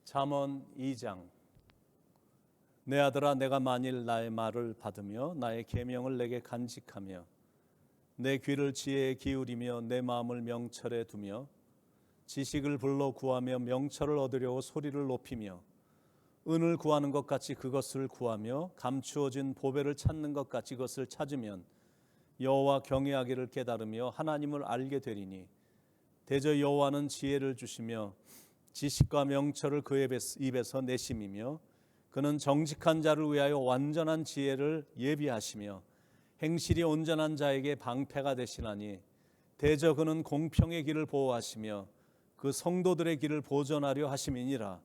잠언 2장. 내 아들아, 내가 만일 나의 말을 받으며 나의 계명을 내게 간직하며 내 귀를 지혜에 기울이며 내 마음을 명철에 두며 지식을 불러 구하며 명철을 얻으려고 소리를 높이며 은을 구하는 것 같이 그것을 구하며 감추어진 보배를 찾는 것 같이 그것을 찾으면 여호와 경외하기를 깨달으며 하나님을 알게 되리니 대저 여호와는 지혜를 주시며 지식과 명철을 그의 입에서 내심이며 그는 정직한 자를 위하여 완전한 지혜를 예비하시며 행실이 온전한 자에게 방패가 되시나니 대저 그는 공평의 길을 보호하시며 그 성도들의 길을 보전하려 하심이니라.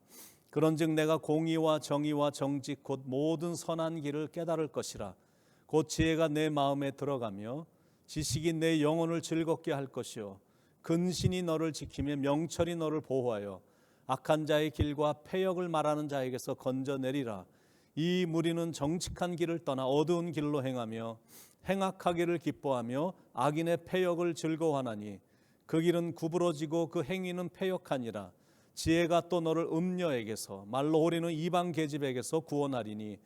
그런즉 내가 공의와 정의와 정직 곧 모든 선한 길을 깨달을 것이라. 곧 지혜가 내 마음에 들어가며 지식이 내 영혼을 즐겁게 할 것이요 근신이 너를 지키며 명철이 너를 보호하여 악한 자의 길과 패역을 말하는 자에게서 건져내리라. 이 무리는 정직한 길을 떠나 어두운 길로 행하며 행악하기를 기뻐하며 악인의 패역을 즐거워하나니 그 길은 구부러지고 그 행위는 패역하니라. 지혜가 또 너를 음녀에게서 말로 호리는 이방 계집에게서 구원하리니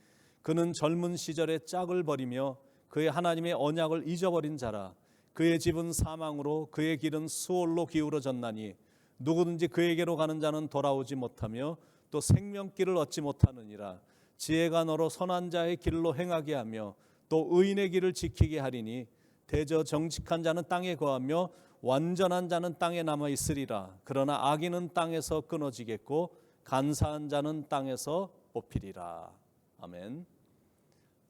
그는 젊은 시절에 짝을 버리며 그의 하나님의 언약을 잊어버린 자라. 그의 집은 사망으로 그의 길은 수월로 기울어졌나니 누구든지 그에게로 가는 자는 돌아오지 못하며 또 생명길을 얻지 못하느니라. 지혜가 너로 선한 자의 길로 행하게 하며 또 의인의 길을 지키게 하리니 대저 정직한 자는 땅에 거하며 완전한 자는 땅에 남아 있으리라. 그러나 악인은 땅에서 끊어지겠고 간사한 자는 땅에서 뽑히리라. 아멘.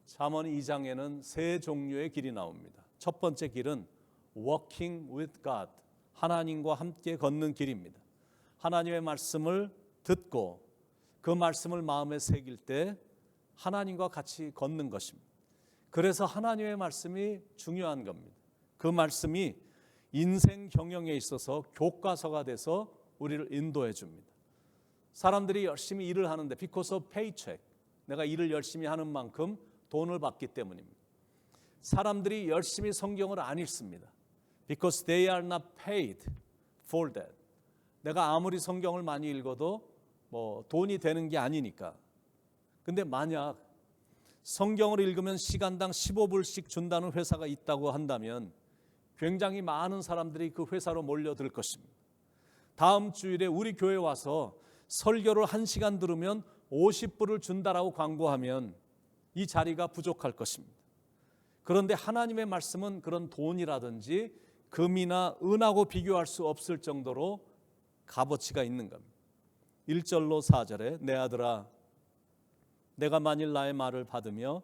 잠언 2장에는 세 종류의 길이 나옵니다. 첫 번째 길은 walking with God, 하나님과 함께 걷는 길입니다. 하나님의 말씀을 듣고 그 말씀을 마음에 새길 때 하나님과 같이 걷는 것입니다. 그래서 하나님의 말씀이 중요한 겁니다. 그 말씀이 인생 경영에 있어서 교과서가 돼서 우리를 인도해 줍니다. 사람들이 열심히 일을 하는데 because of paycheck, 내가 일을 열심히 하는 만큼 돈을 받기 때문입니다. 사람들이 열심히 성경을 안 읽습니다. because they are not paid for that. 내가 아무리 성경을 많이 읽어도 돈이 되는 게 아니니까. 근데 만약 성경을 읽으면 시간당 15불씩 준다는 회사가 있다고 한다면 굉장히 많은 사람들이 그 회사로 몰려들 것입니다. 다음 주일에 우리 교회 와서 설교를 1시간 들으면 50불을 준다라고 광고하면 이 자리가 부족할 것입니다. 그런데 하나님의 말씀은 그런 돈이라든지 금이나 은하고 비교할 수 없을 정도로 값어치가 있는 겁니다. 1절로 4절에 내 아들아, 내가 만일 나의 말을 받으며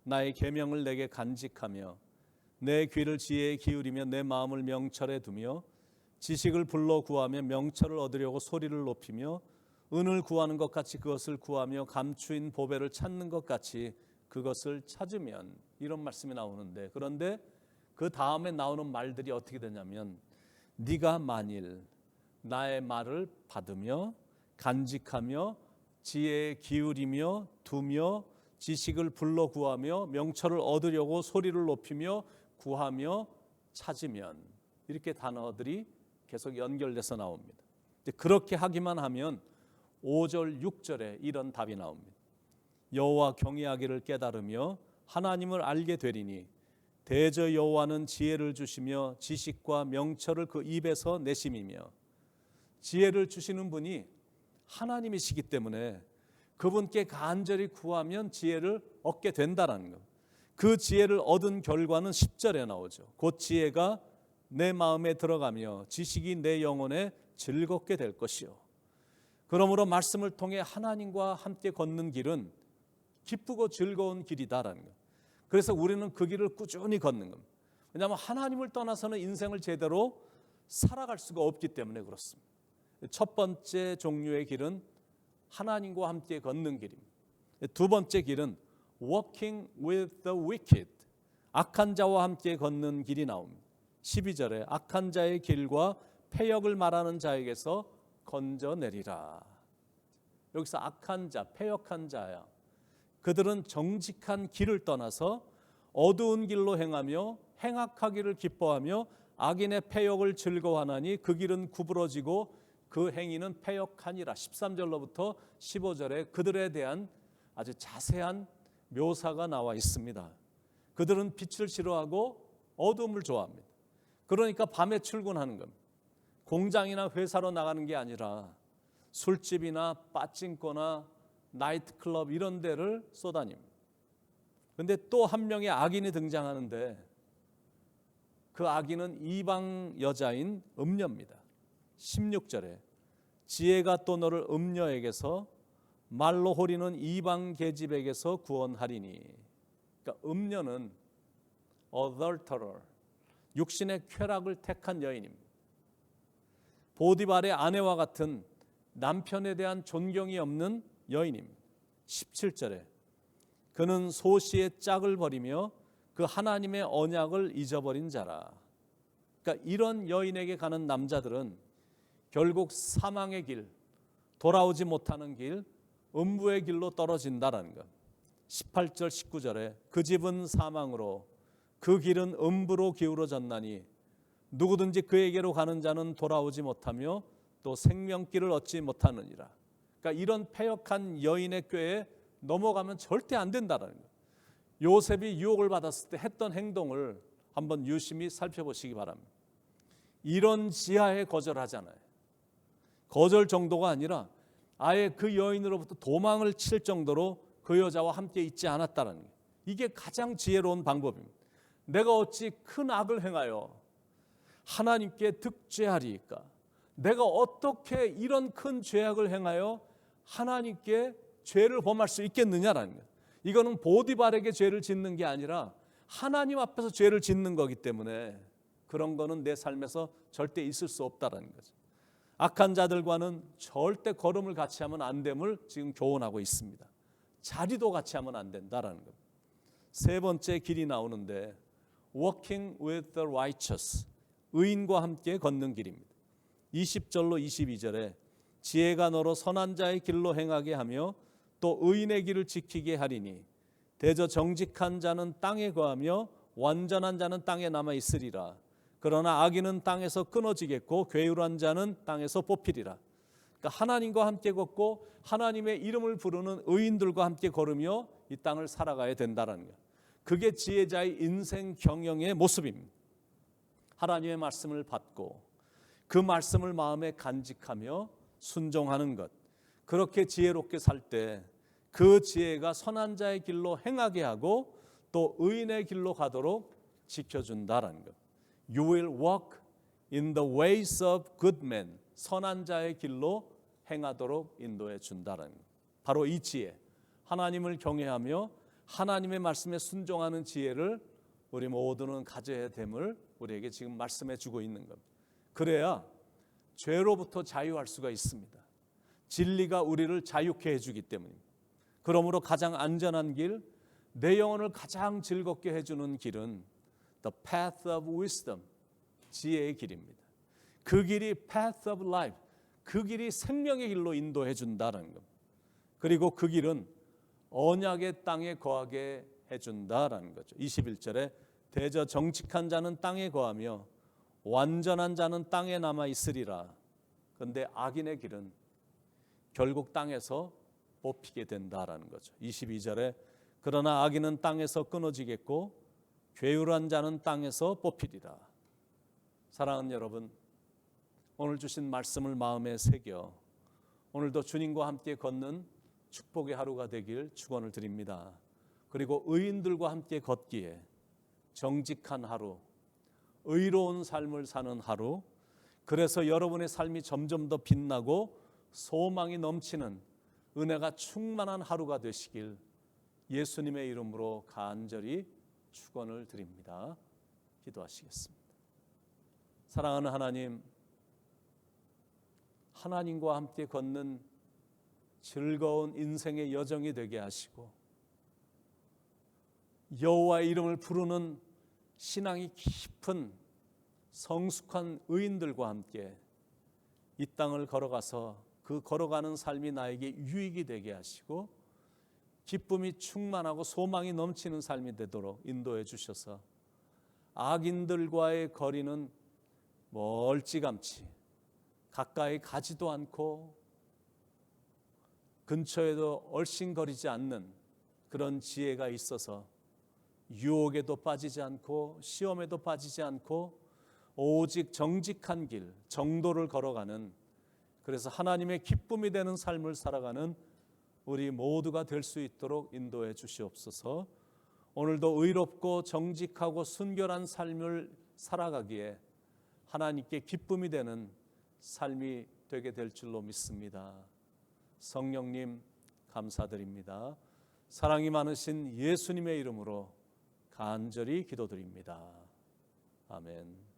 나의 계명을 내게 간직하며 내 귀를 지혜에 기울이며 내 마음을 명철에 두며 지식을 불러 구하며 명철을 얻으려고 소리를 높이며 은을 구하는 것 같이 그것을 구하며 감추인 보배를 찾는 것 같이 그것을 찾으면, 이런 말씀이 나오는데, 그런데 그 다음에 나오는 말들이 어떻게 되냐면 네가 만일 나의 말을 받으며 간직하며 지혜에 기울이며 두며 지식을 불러 구하며 명철을 얻으려고 소리를 높이며 구하며 찾으면, 이렇게 단어들이 계속 연결돼서 나옵니다. 그렇게 하기만 하면 5절 6절에 이런 답이 나옵니다. 여호와 경외하기를 깨달으며 하나님을 알게 되리니 대저 여호와는 지혜를 주시며 지식과 명철을 그 입에서 내심이며, 지혜를 주시는 분이 하나님이시기 때문에 그분께 간절히 구하면 지혜를 얻게 된다는 것. 그 지혜를 얻은 결과는 10절에 나오죠. 곧 지혜가 내 마음에 들어가며 지식이 내 영혼에 즐겁게 될 것이요. 그러므로 말씀을 통해 하나님과 함께 걷는 길은 기쁘고 즐거운 길이다라는 것. 그래서 우리는 그 길을 꾸준히 걷는 겁니다. 왜냐하면 하나님을 떠나서는 인생을 제대로 살아갈 수가 없기 때문에 그렇습니다. 첫 번째 종류의 길은 하나님과 함께 걷는 길입니다. 두 번째 길은 walking with the wicked, 악한 자와 함께 걷는 길이 나옵니다. 12절에 악한 자의 길과 패역을 말하는 자에게서 건져내리라. 여기서 악한 자, 패역한 자야. 그들은 정직한 길을 떠나서 어두운 길로 행하며 행악하기를 기뻐하며 악인의 패역을 즐거워하나니 그 길은 구부러지고 그 행위는 패역하니라. 13절로부터 15절에 그들에 대한 아주 자세한 묘사가 나와 있습니다. 그들은 빛을 싫어하고 어둠을 좋아합니다. 그러니까 밤에 출근하는 겁니다. 공장이나 회사로 나가는 게 아니라 술집이나 빠찡거나 나이트클럽 이런 데를 쏘다닙니다. 그런데 또 한 명의 악인이 등장하는데 그 악인은 이방 여자인 음녀입니다. 16절에 지혜가 또 너를 음녀에게서 말로 호리는 이방 계집에게서 구원하리니. 그러니까 음녀는 adulterer, 육신의 쾌락을 택한 여인입니다. 보디발의 아내와 같은 남편에 대한 존경이 없는 여인입니다. 17절에 그는 소시의 짝을 버리며 그 하나님의 언약을 잊어버린 자라. 그러니까 이런 여인에게 가는 남자들은 결국 사망의 길, 돌아오지 못하는 길, 음부의 길로 떨어진다라는 것. 18절 19절에 그 집은 사망으로 그 길은 음부로 기울어졌나니 누구든지 그에게로 가는 자는 돌아오지 못하며 또 생명길을 얻지 못하느니라. 그러니까 이런 패역한 여인의 꾀에 넘어가면 절대 안 된다라는 거예요. 요셉이 유혹을 받았을 때 했던 행동을 한번 유심히 살펴보시기 바랍니다. 이런 지하에 거절하잖아요. 거절 정도가 아니라 아예 그 여인으로부터 도망을 칠 정도로 그 여자와 함께 있지 않았다는 거예요. 이게 가장 지혜로운 방법입니다. 내가 어찌 큰 악을 행하여 하나님께 득죄하리이까? 내가 어떻게 이런 큰 죄악을 행하여 하나님께 죄를 범할 수 있겠느냐라는 거예요. 이거는 보디발에게 죄를 짓는 게 아니라 하나님 앞에서 죄를 짓는 거기 때문에 그런 거는 내 삶에서 절대 있을 수 없다라는 거죠. 악한 자들과는 절대 걸음을 같이 하면 안 됨을 지금 교훈하고 있습니다. 자리도 같이 하면 안 된다라는 겁니다. 세 번째 길이 나오는데 walking with the righteous, 의인과 함께 걷는 길입니다. 20절로 22절에 지혜가 너로 선한 자의 길로 행하게 하며 또 의인의 길을 지키게 하리니 대저 정직한 자는 땅에 거하며 완전한 자는 땅에 남아 있으리라. 그러나 악인은 땅에서 끊어지겠고 괴울한 자는 땅에서 뽑히리라. 그러니까 하나님과 함께 걷고 하나님의 이름을 부르는 의인들과 함께 걸으며 이 땅을 살아가야 된다는 거예요. 그게 지혜자의 인생 경영의 모습입니다. 하나님의 말씀을 받고 그 말씀을 마음에 간직하며 순종하는 것. 그렇게 지혜롭게 살 때 그 지혜가 선한 자의 길로 행하게 하고 또 의인의 길로 가도록 지켜준다라는 것. You will walk in the ways of good men. 선한 자의 길로 행하도록 인도해 준다라는 것. 바로 이 지혜, 하나님을 경외하며 하나님의 말씀에 순종하는 지혜를 우리 모두는 가져야 됨을 우리에게 지금 말씀해 주고 있는 겁니다. 그래야 죄로부터 자유할 수가 있습니다. 진리가 우리를 자유케 해주기 때문입니다. 그러므로 가장 안전한 길, 내 영혼을 가장 즐겁게 해주는 길은 the path of wisdom, 지혜의 길입니다. 그 길이 path of life, 그 길이 생명의 길로 인도해 준다는 것. 그리고 그 길은 언약의 땅에 거하게 해준다라는 거죠. 21절에 대저 정직한 자는 땅에 거하며 완전한 자는 땅에 남아 있으리라. 그런데 악인의 길은 결국 땅에서 뽑히게 된다라는 거죠. 22절에 그러나 악인은 땅에서 끊어지겠고 괴울한 자는 땅에서 뽑히리라. 사랑하는 여러분, 오늘 주신 말씀을 마음에 새겨 오늘도 주님과 함께 걷는 축복의 하루가 되길 축원을 드립니다. 그리고 의인들과 함께 걷기에 정직한 하루, 의로운 삶을 사는 하루, 그래서 여러분의 삶이 점점 더 빛나고 소망이 넘치는 은혜가 충만한 하루가 되시길 예수님의 이름으로 간절히 축원을 드립니다. 기도하시겠습니다. 사랑하는 하나님, 하나님과 함께 걷는 즐거운 인생의 여정이 되게 하시고 여호와의 이름을 부르는 신앙이 깊은 성숙한 의인들과 함께 이 땅을 걸어가서 그 걸어가는 삶이 나에게 유익이 되게 하시고 기쁨이 충만하고 소망이 넘치는 삶이 되도록 인도해 주셔서 악인들과의 거리는 멀찌감치 가까이 가지도 않고 근처에도 얼씬거리지 않는 그런 지혜가 있어서 유혹에도 빠지지 않고 시험에도 빠지지 않고 오직 정직한 길, 정도를 걸어가는, 그래서 하나님의 기쁨이 되는 삶을 살아가는 우리 모두가 될 수 있도록 인도해 주시옵소서. 오늘도 의롭고 정직하고 순결한 삶을 살아가기에 하나님께 기쁨이 되는 삶이 되게 될 줄로 믿습니다. 성령님 감사드립니다. 사랑이 많으신 예수님의 이름으로 간절히 기도드립니다. 아멘.